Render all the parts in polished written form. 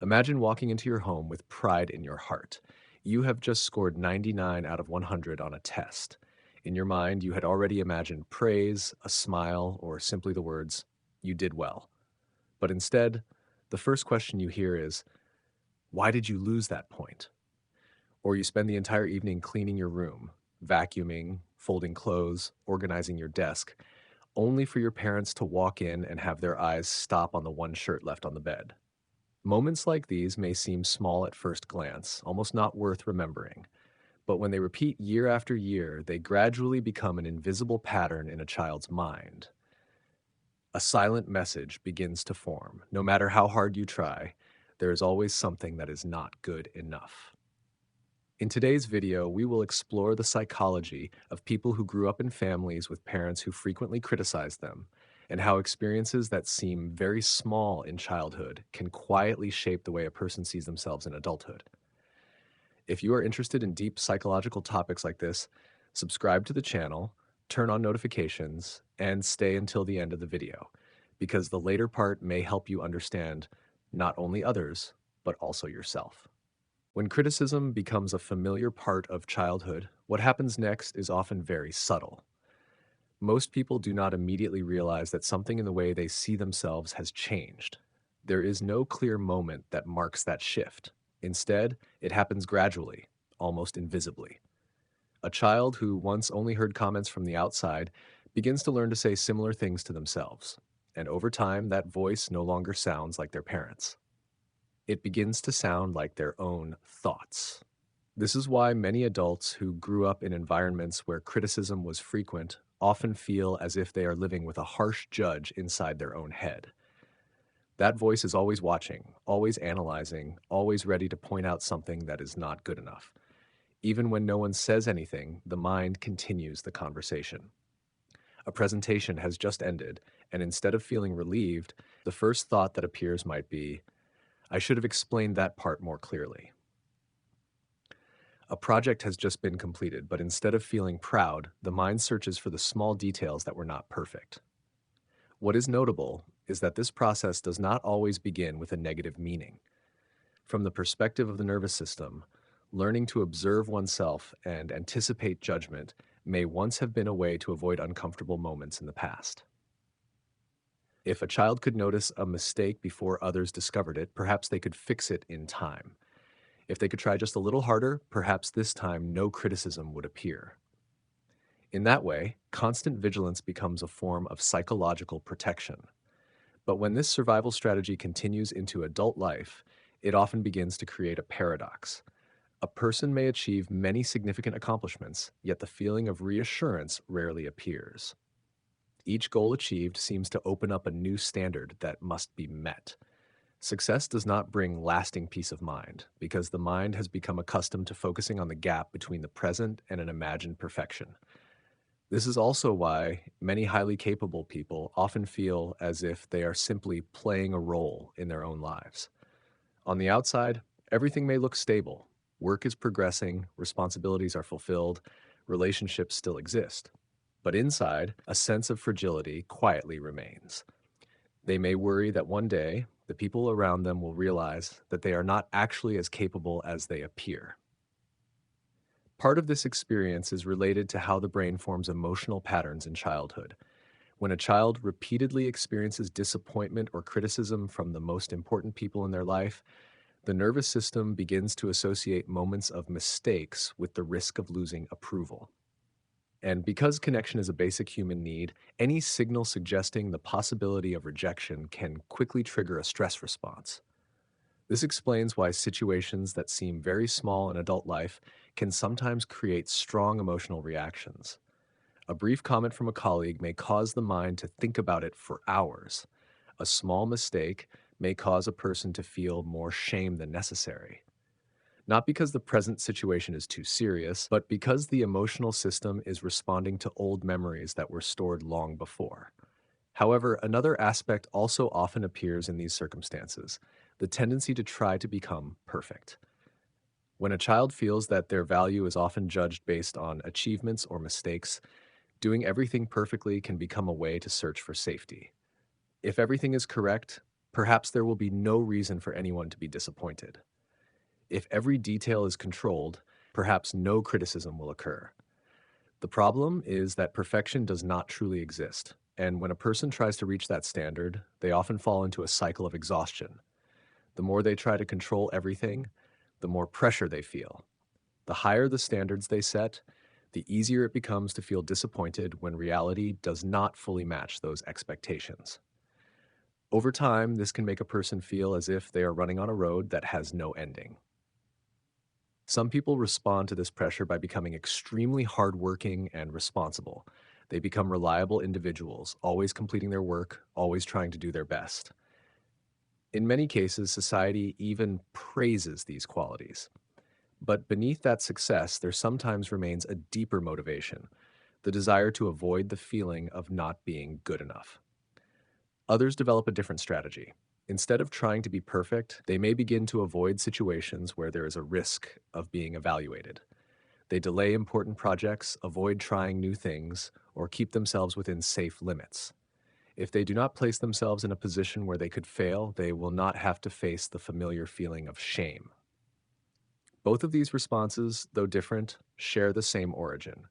Imagine walking into your home with pride in your heart. You have just scored 99 out of 100 on a test. In your mind, you had already imagined praise, a smile, or simply the words, "You did well." But instead, the first question you hear is, "Why did you lose that point?" Or you spend the entire evening cleaning your room, vacuuming, folding clothes, organizing your desk, only for your parents to walk in and have their eyes stop on the one shirt left on the bed. Moments like these may seem small at first glance, almost not worth remembering, but when they repeat year after year, they gradually become an invisible pattern in a child's mind. A silent message begins to form. No matter how hard you try, there is always something that is not good enough. In today's video, we will explore the psychology of people who grew up in families with parents who frequently criticized them, and how experiences that seem very small in childhood can quietly shape the way a person sees themselves in adulthood. If you are interested in deep psychological topics like this, subscribe to the channel, turn on notifications, and stay until the end of the video, because the later part may help you understand not only others, but also yourself. When criticism becomes a familiar part of childhood, what happens next is often very subtle. Most people do not immediately realize that something in the way they see themselves has changed. There is no clear moment that marks that shift. Instead, it happens gradually, almost invisibly. A child who once only heard comments from the outside begins to learn to say similar things to themselves, and over time, that voice no longer sounds like their parents'. It begins to sound like their own thoughts. This is why many adults who grew up in environments where criticism was frequent often feel as if they are living with a harsh judge inside their own head. That voice is always watching, always analyzing, always ready to point out something that is not good enough. Even when no one says anything, the mind continues the conversation. A presentation has just ended, and instead of feeling relieved, the first thought that appears might be, "I should have explained that part more clearly." A project has just been completed, but instead of feeling proud, the mind searches for the small details that were not perfect. What is notable is that this process does not always begin with a negative meaning. From the perspective of the nervous system, learning to observe oneself and anticipate judgment may once have been a way to avoid uncomfortable moments in the past. If a child could notice a mistake before others discovered it, perhaps they could fix it in time. If they could try just a little harder, perhaps this time no criticism would appear. In that way, constant vigilance becomes a form of psychological protection. But when this survival strategy continues into adult life, it often begins to create a paradox. A person may achieve many significant accomplishments, yet the feeling of reassurance rarely appears. Each goal achieved seems to open up a new standard that must be met. Success does not bring lasting peace of mind, because the mind has become accustomed to focusing on the gap between the present and an imagined perfection. This is also why many highly capable people often feel as if they are simply playing a role in their own lives. On the outside, everything may look stable. Work is progressing, responsibilities are fulfilled, relationships still exist. But inside, a sense of fragility quietly remains. They may worry that one day, the people around them will realize that they are not actually as capable as they appear. Part of this experience is related to how the brain forms emotional patterns in childhood. When a child repeatedly experiences disappointment or criticism from the most important people in their life, the nervous system begins to associate moments of mistakes with the risk of losing approval. And because connection is a basic human need, any signal suggesting the possibility of rejection can quickly trigger a stress response. This explains why situations that seem very small in adult life can sometimes create strong emotional reactions. A brief comment from a colleague may cause the mind to think about it for hours. A small mistake may cause a person to feel more shame than necessary. Not because the present situation is too serious, but because the emotional system is responding to old memories that were stored long before. However, another aspect also often appears in these circumstances: the tendency to try to become perfect. When a child feels that their value is often judged based on achievements or mistakes, doing everything perfectly can become a way to search for safety. If everything is correct, perhaps there will be no reason for anyone to be disappointed. If every detail is controlled, perhaps no criticism will occur. The problem is that perfection does not truly exist, and when a person tries to reach that standard, they often fall into a cycle of exhaustion. The more they try to control everything, the more pressure they feel. The higher the standards they set, the easier it becomes to feel disappointed when reality does not fully match those expectations. Over time, this can make a person feel as if they are running on a road that has no ending. Some people respond to this pressure by becoming extremely hardworking and responsible. They become reliable individuals, always completing their work, always trying to do their best. In many cases, society even praises these qualities. But beneath that success, there sometimes remains a deeper motivation, the desire to avoid the feeling of not being good enough. Others develop a different strategy. Instead of trying to be perfect, they may begin to avoid situations where there is a risk of being evaluated. They delay important projects, avoid trying new things, or keep themselves within safe limits. If they do not place themselves in a position where they could fail, they will not have to face the familiar feeling of shame. Both of these responses, though different, share the same origin.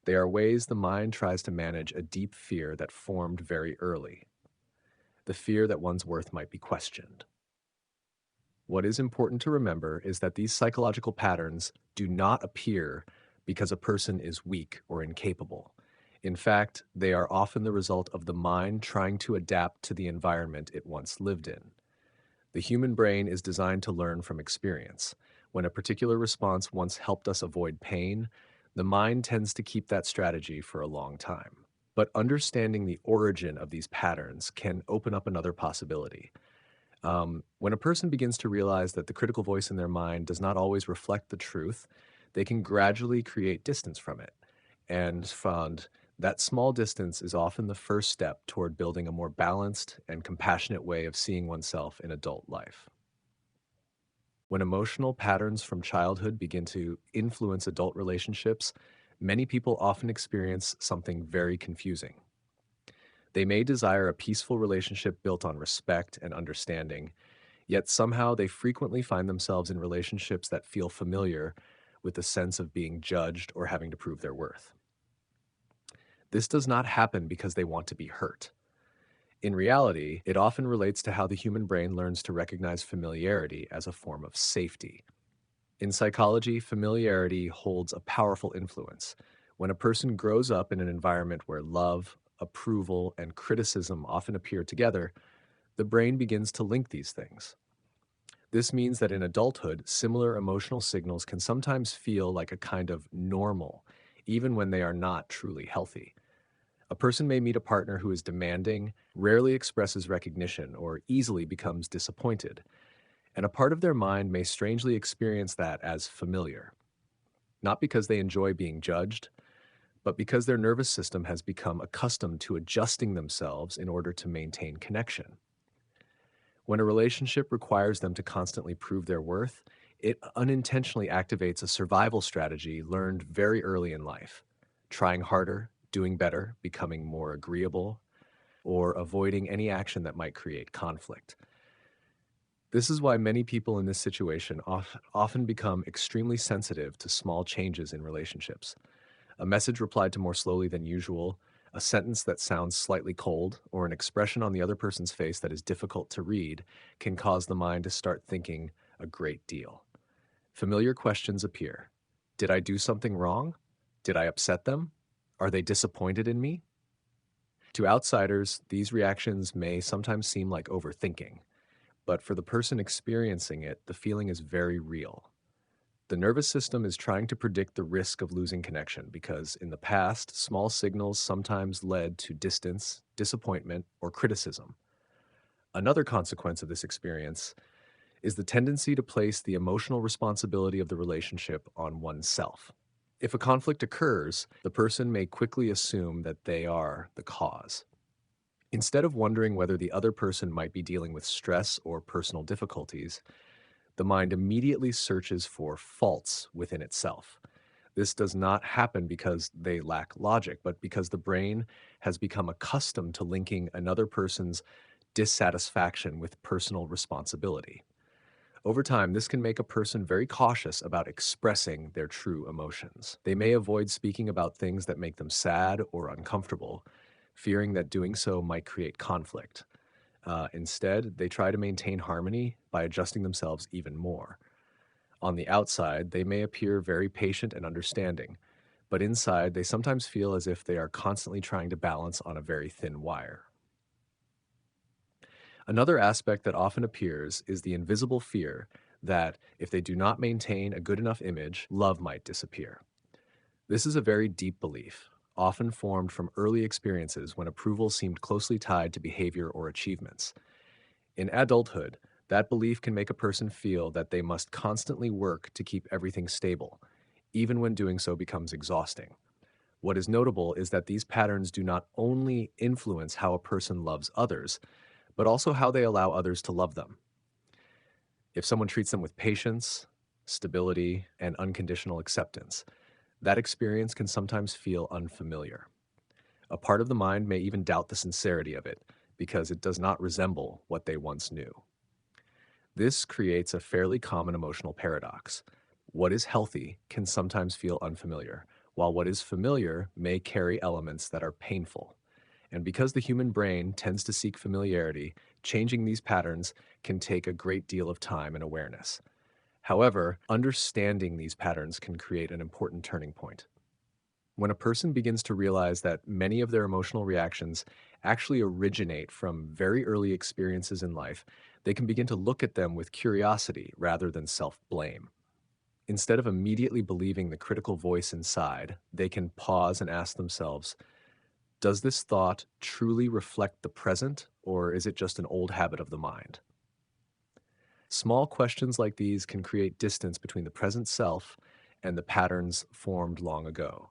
They are ways the mind tries to manage a deep fear that formed very early, the fear that one's worth might be questioned. What is important to remember is that these psychological patterns do not appear because a person is weak or incapable. In fact, they are often the result of the mind trying to adapt to the environment it once lived in. The human brain is designed to learn from experience. When a particular response once helped us avoid pain, the mind tends to keep that strategy for a long time. But understanding the origin of these patterns can open up another possibility. When a person begins to realize that the critical voice in their mind does not always reflect the truth, they can gradually create distance from it. And found that small distance is often the first step toward building a more balanced and compassionate way of seeing oneself in adult life. When emotional patterns from childhood begin to influence adult relationships, many people often experience something very confusing. They may desire a peaceful relationship built on respect and understanding, yet somehow they frequently find themselves in relationships that feel familiar with the sense of being judged or having to prove their worth. This does not happen because they want to be hurt. In reality, it often relates to how the human brain learns to recognize familiarity as a form of safety. In psychology, familiarity holds a powerful influence. When a person grows up in an environment where love, approval, and criticism often appear together, the brain begins to link these things. This means that in adulthood, similar emotional signals can sometimes feel like a kind of normal, even when they are not truly healthy. A person may meet a partner who is demanding, rarely expresses recognition, or easily becomes disappointed, and a part of their mind may strangely experience that as familiar, not because they enjoy being judged, but because their nervous system has become accustomed to adjusting themselves in order to maintain connection. When a relationship requires them to constantly prove their worth, it unintentionally activates a survival strategy learned very early in life: trying harder, doing better, becoming more agreeable, or avoiding any action that might create conflict. This is why many people in this situation often become extremely sensitive to small changes in relationships. A message replied to more slowly than usual, a sentence that sounds slightly cold, or an expression on the other person's face that is difficult to read can cause the mind to start thinking a great deal. Familiar questions appear. Did I do something wrong? Did I upset them? Are they disappointed in me? To outsiders, these reactions may sometimes seem like overthinking, but for the person experiencing it, the feeling is very real. The nervous system is trying to predict the risk of losing connection because, in the past, small signals sometimes led to distance, disappointment, or criticism. Another consequence of this experience is the tendency to place the emotional responsibility of the relationship on oneself. If a conflict occurs, the person may quickly assume that they are the cause. Instead of wondering whether the other person might be dealing with stress or personal difficulties, the mind immediately searches for faults within itself. This does not happen because they lack logic, but because the brain has become accustomed to linking another person's dissatisfaction with personal responsibility. Over time, this can make a person very cautious about expressing their true emotions. They may avoid speaking about things that make them sad or uncomfortable, fearing that doing so might create conflict. Instead, they try to maintain harmony by adjusting themselves even more. On the outside, they may appear very patient and understanding, but inside, they sometimes feel as if they are constantly trying to balance on a very thin wire. Another aspect that often appears is the invisible fear that if they do not maintain a good enough image, love might disappear. This is a very deep belief, often formed from early experiences when approval seemed closely tied to behavior or achievements. In adulthood, that belief can make a person feel that they must constantly work to keep everything stable, even when doing so becomes exhausting. What is notable is that these patterns do not only influence how a person loves others, but also how they allow others to love them. If someone treats them with patience, stability, and unconditional acceptance, that experience can sometimes feel unfamiliar. A part of the mind may even doubt the sincerity of it because it does not resemble what they once knew. This creates a fairly common emotional paradox. What is healthy can sometimes feel unfamiliar, while what is familiar may carry elements that are painful. And because the human brain tends to seek familiarity, changing these patterns can take a great deal of time and awareness. However, understanding these patterns can create an important turning point. When a person begins to realize that many of their emotional reactions actually originate from very early experiences in life, they can begin to look at them with curiosity rather than self-blame. Instead of immediately believing the critical voice inside, they can pause and ask themselves, does this thought truly reflect the present, or is it just an old habit of the mind? Small questions like these can create distance between the present self and the patterns formed long ago.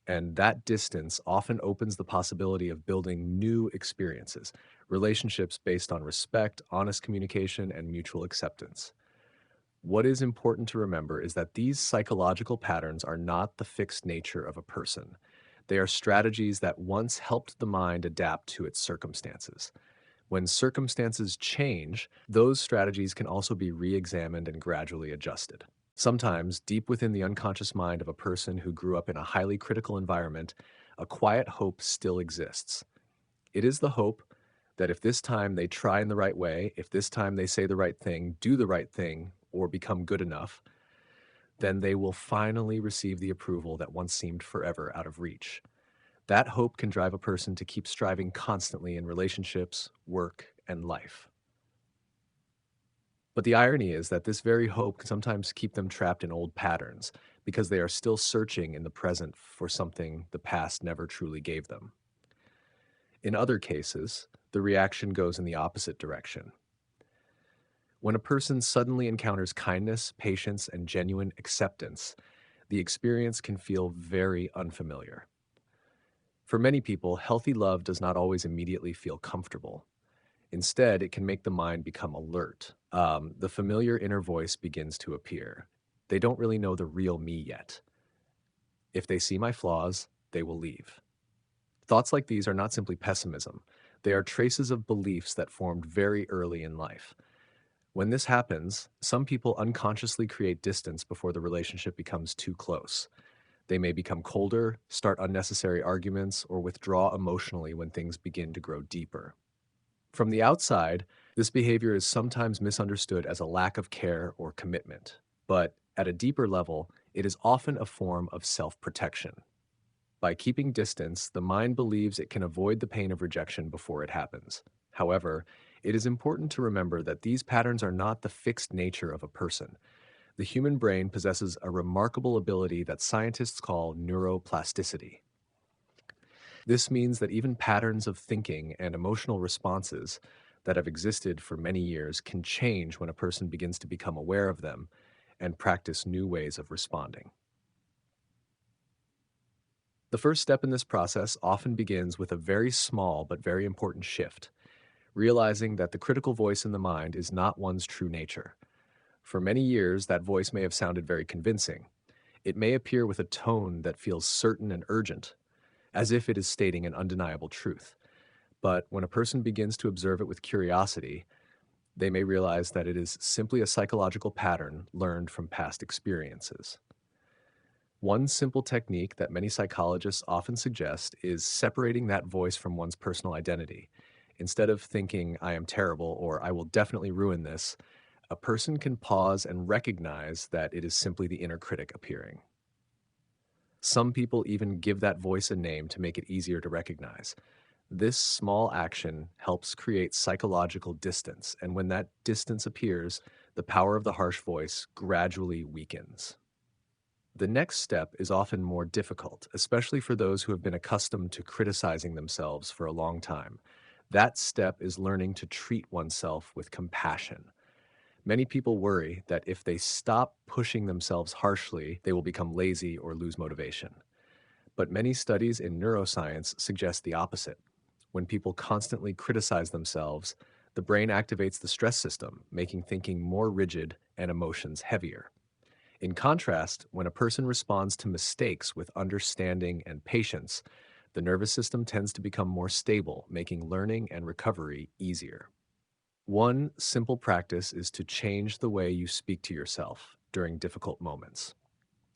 And that distance often opens the possibility of building new experiences, relationships based on respect, honest communication, and mutual acceptance. What is important to remember is that these psychological patterns are not the fixed nature of a person. They are strategies that once helped the mind adapt to its circumstances. When circumstances change, those strategies can also be re examined and gradually adjusted. Sometimes, deep within the unconscious mind of a person who grew up in a highly critical environment, a quiet hope still exists. It is the hope that if this time they try in the right way, if this time they say the right thing, do the right thing, or become good enough, then they will finally receive the approval that once seemed forever out of reach. That hope can drive a person to keep striving constantly in relationships, work, and life. But the irony is that this very hope can sometimes keep them trapped in old patterns because they are still searching in the present for something the past never truly gave them. In other cases, the reaction goes in the opposite direction. When a person suddenly encounters kindness, patience, and genuine acceptance, the experience can feel very unfamiliar. For many people, healthy love does not always immediately feel comfortable. Instead, it can make the mind become alert. The familiar inner voice begins to appear. They don't really know the real me yet. If they see my flaws, they will leave. Thoughts like these are not simply pessimism. They are traces of beliefs that formed very early in life. When this happens, some people unconsciously create distance before the relationship becomes too close. They may become colder, start unnecessary arguments, or withdraw emotionally when things begin to grow deeper. From the outside, this behavior is sometimes misunderstood as a lack of care or commitment, but at a deeper level, it is often a form of self-protection. By keeping distance, the mind believes it can avoid the pain of rejection before it happens. However, it is important to remember that these patterns are not the fixed nature of a person. The human brain possesses a remarkable ability that scientists call neuroplasticity. This means that even patterns of thinking and emotional responses that have existed for many years can change when a person begins to become aware of them and practice new ways of responding. The first step in this process often begins with a very small but very important shift, realizing that the critical voice in the mind is not one's true nature. For many years, that voice may have sounded very convincing. It may appear with a tone that feels certain and urgent, as if it is stating an undeniable truth. But when a person begins to observe it with curiosity, they may realize that it is simply a psychological pattern learned from past experiences. One simple technique that many psychologists often suggest is separating that voice from one's personal identity. Instead of thinking, I am terrible or I will definitely ruin this, a person can pause and recognize that it is simply the inner critic appearing. Some people even give that voice a name to make it easier to recognize. This small action helps create psychological distance, and when that distance appears, the power of the harsh voice gradually weakens. The next step is often more difficult, especially for those who have been accustomed to criticizing themselves for a long time. That step is learning to treat oneself with compassion. Many people worry that if they stop pushing themselves harshly, they will become lazy or lose motivation. But many studies in neuroscience suggest the opposite. When people constantly criticize themselves, the brain activates the stress system, making thinking more rigid and emotions heavier. In contrast, when a person responds to mistakes with understanding and patience, the nervous system tends to become more stable, making learning and recovery easier. One simple practice is to change the way you speak to yourself during difficult moments.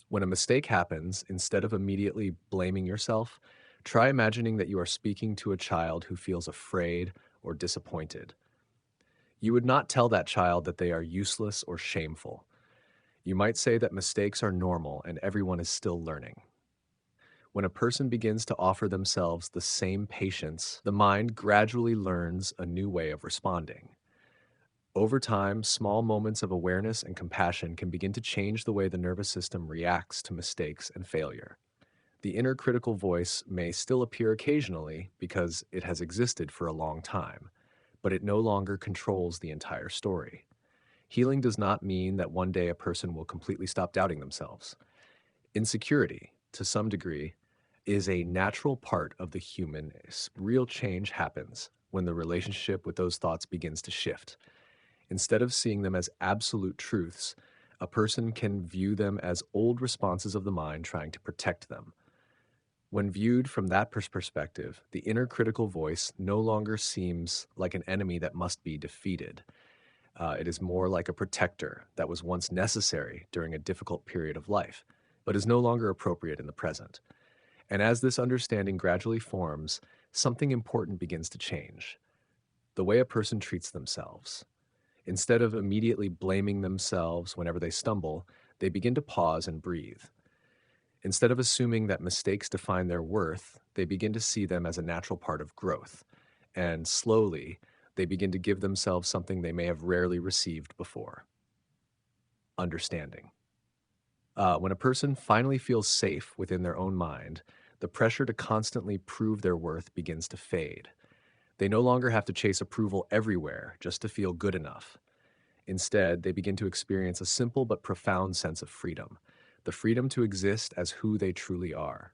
When a mistake happens, instead of immediately blaming yourself, try imagining that you are speaking to a child who feels afraid or disappointed. You would not tell that child that they are useless or shameful. You might say that mistakes are normal and everyone is still learning. When a person begins to offer themselves the same patience, the mind gradually learns a new way of responding. Over time, small moments of awareness and compassion can begin to change the way the nervous system reacts to mistakes and failure. The inner critical voice may still appear occasionally because it has existed for a long time, but it no longer controls the entire story. Healing does not mean that one day a person will completely stop doubting themselves. Insecurity, to some degree, is a natural part of the human. Real change happens when the relationship with those thoughts begins to shift. Instead of seeing them as absolute truths, a person can view them as old responses of the mind trying to protect them. When viewed from that perspective, the inner critical voice no longer seems like an enemy that must be defeated. It is more like a protector that was once necessary during a difficult period of life, but is no longer appropriate in the present. And as this understanding gradually forms, something important begins to change: the way a person treats themselves. Instead of immediately blaming themselves whenever they stumble, they begin to pause and breathe. Instead of assuming that mistakes define their worth, they begin to see them as a natural part of growth. And slowly, they begin to give themselves something they may have rarely received before: understanding. When a person finally feels safe within their own mind, the pressure to constantly prove their worth begins to fade. They no longer have to chase approval everywhere just to feel good enough. Instead, they begin to experience a simple but profound sense of freedom: the freedom to exist as who they truly are.